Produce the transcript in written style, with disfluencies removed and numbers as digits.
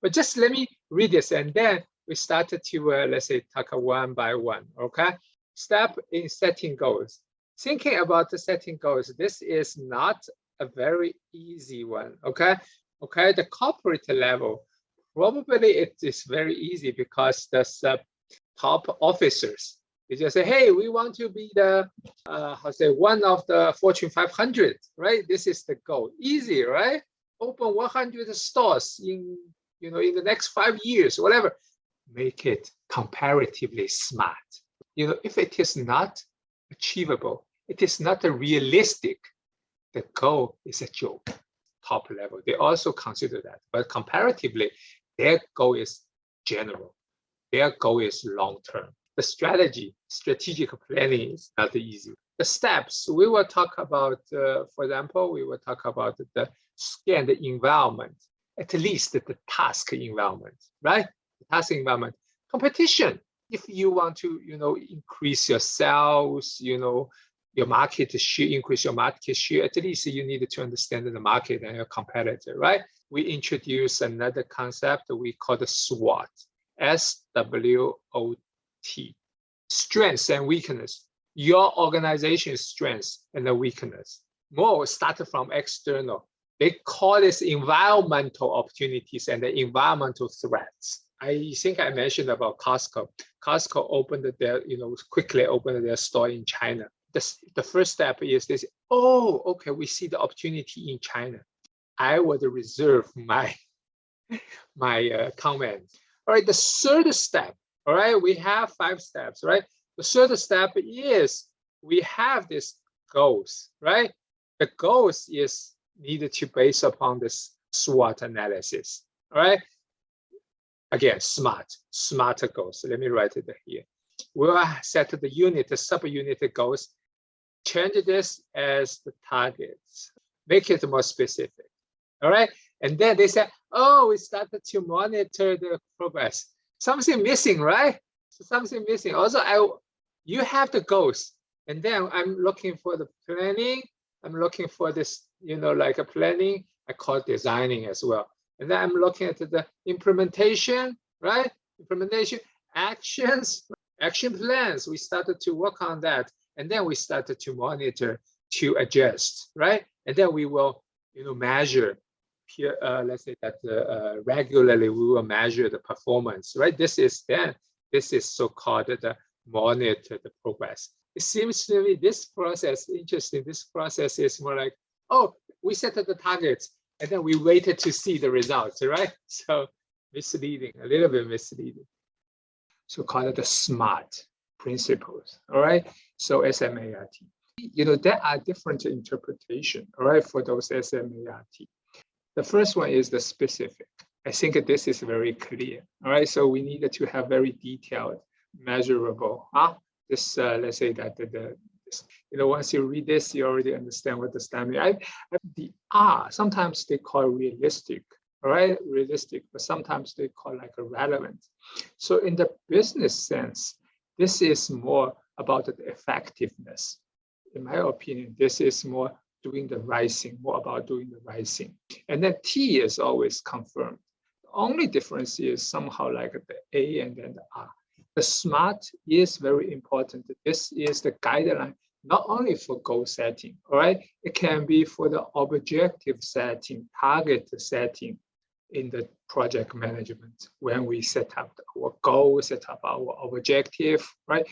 But just let me read this, and then we started to, let's say, talk one by one, okay? Step in setting goals. Thinking about the setting goals, this is not a very easy one, okay? Okay, the corporate level, probably it is very easy because the top officers, they just say, hey, we want to be the, one of the Fortune 500, right? This is the goal. Easy, right? Open 100 stores in, in the next 5 years, whatever. Make it comparatively smart. If it is not achievable, it is not a realistic, the goal is a joke. Top level, they also consider that, but comparatively, their goal is general. Their goal is long-term. The strategic planning is not easy. The steps, we will talk about, for example, we will talk about the scan the environment, at least the task environment, right? The task environment. Competition, if you want to, increase your sales, your market share, increase your market share, at least you need to understand the market and your competitor, right? We introduce another concept we call the SWOT, SWOT, strengths and weakness. Your organization's strengths and the weakness. More started from external. They call this environmental opportunities and the environmental threats. I think I mentioned about Costco. Costco opened their, quickly opened their store in China. The first step is this, oh, okay, we see the opportunity in China. I would reserve my comments. All right, the third step, all right, we have 5 steps, right? The third step is we have these goals, right? The goals is needed to base upon this SWOT analysis, all right? Again, smarter goals. Let me write it here. We'll set the unit, the subunit goals, change this as the targets, make it more specific, all right? And then they say, oh, we started to monitor the progress. Something missing, right? Something missing. Also, you have the goals, and then I'm looking for the planning. I'm looking for this, like a planning. I call it designing as well. And then I'm looking at the implementation, right? Implementation, actions, action plans. We started to work on that. And then we started to monitor, to adjust, right? And then we will, measure, let's say that regularly we will measure the performance, right? This is so-called the monitor the progress. It seems to me this process, interesting, this process is more like, oh, we set the targets and then we waited to see the results, right? So misleading, a little bit misleading. So call it the SMART principles, all right? So SMART. There are different interpretations, all right, for those SMART. The first one is the specific. I think this is very clear, all right? So we needed to have very detailed, measurable, this, let's say that once you read this, you already understand what the standard means. The R, sometimes they call realistic, all right? Realistic, but sometimes they call like a relevant. So in the business sense, this is more about the effectiveness. In my opinion, this is more doing the right thing, more about doing the right thing. And then T is always confirmed. The only difference is somehow like the A and then the R. The SMART is very important. This is the guideline, not only for goal setting, all right? It can be for the objective setting, target setting in the project management when we set up our goal, set up our objective, right?